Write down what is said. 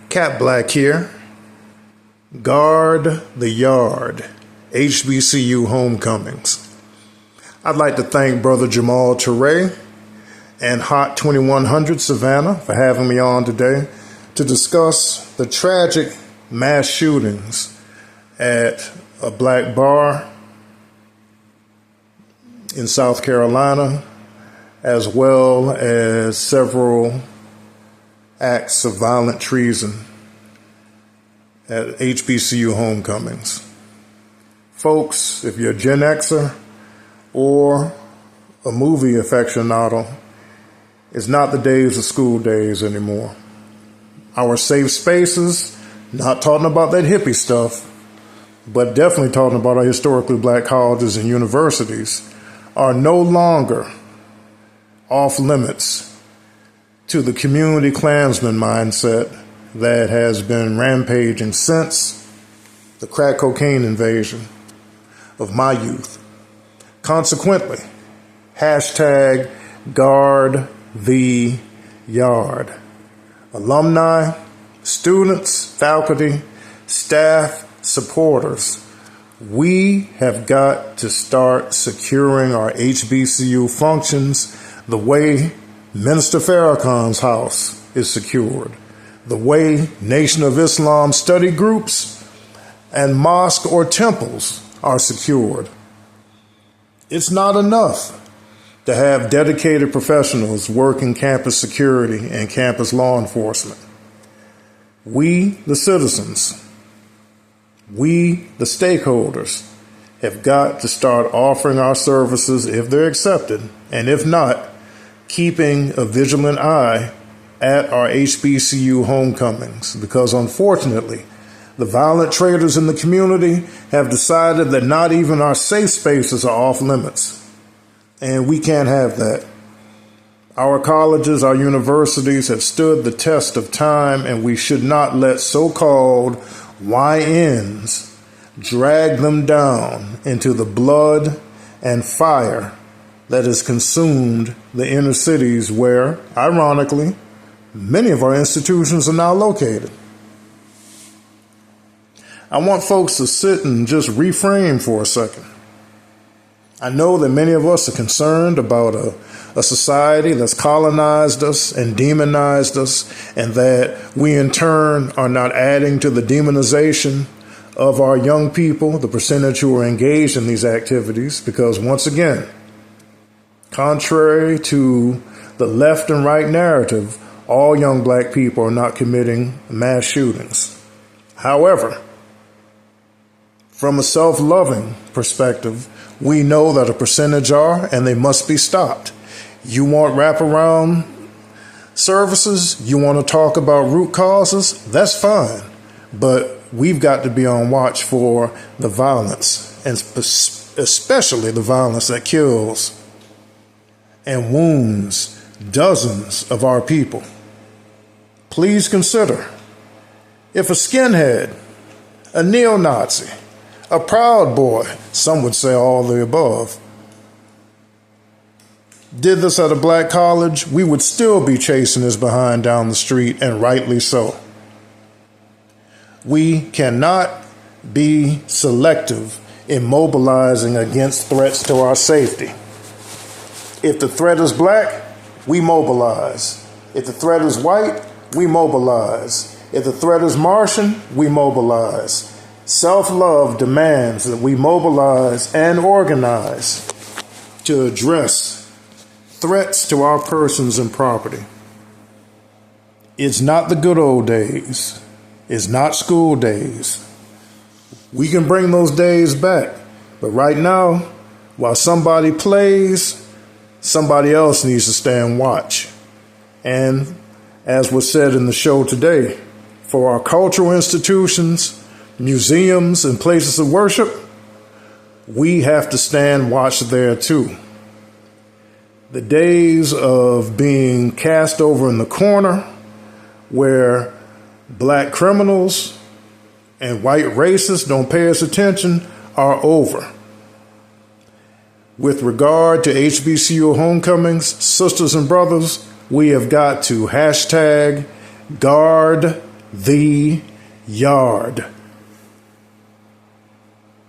Cat Black here. Guard the Yard, HBCU Homecomings. I'd like to thank Brother Jamal Toure and Hot2100 Savannah for having me on today to discuss the tragic mass shootings at a black bar in South Carolina, as well as several acts of violent treason at HBCU Homecomings. Folks, if you're a Gen Xer or a movie aficionado, it's not the days of school days anymore. Our safe spaces, not talking about that hippie stuff, but definitely talking about our historically black colleges and universities, are no longer off limits to the community Klansman mindset that has been rampaging since the crack cocaine invasion of my youth. Consequently, hashtag guard the yard. Alumni, students, faculty, staff, supporters, we have got to start securing our HBCU functions the way Minister Farrakhan's house is secured, the way Nation of Islam study groups and mosque or temples are secured. It's not enough to have dedicated professionals working campus security and campus law enforcement. We, the citizens, we, the stakeholders, have got to start offering our services if they're accepted, and if not, keeping a vigilant eye at our HBCU homecomings, because unfortunately, the violent traitors in the community have decided that not even our safe spaces are off limits, and we can't have that. Our colleges, our universities have stood the test of time, and we should not let so-called YNs drag them down into the blood and fire that has consumed the inner cities where, ironically, many of our institutions are now located. I want folks to sit and just reframe for a second. I know that many of us are concerned about a society that's colonized us and demonized us, and that we in turn are not adding to the demonization of our young people, the percentage who are engaged in these activities, because once again, contrary to the left and right narrative, all young black people are not committing mass shootings. However, from a self-loving perspective, we know that a percentage are, and they must be stopped. You want wraparound services? You want to talk about root causes? That's fine. But we've got to be on watch for the violence, and especially the violence that kills and wounds dozens of our people. Please consider if a skinhead, a neo-Nazi, a Proud Boy, some would say all the above, did this at a black college, we would still be chasing his behind down the street, and rightly so. We cannot be selective in mobilizing against threats to our safety. If the threat is black, we mobilize. If the threat is white, we mobilize. If the threat is Martian, we mobilize. Self-love demands that we mobilize and organize to address threats to our persons and property. It's not the good old days. It's not school days. We can bring those days back. But right now, while somebody plays, somebody else needs to stand watch. And as was said in the show today, for our cultural institutions, museums, and places of worship, we have to stand watch there too. The days of being cast over in the corner where black criminals and white racists don't pay us attention are over. With regard to HBCU homecomings, sisters and brothers, we have got to hashtag guard the yard.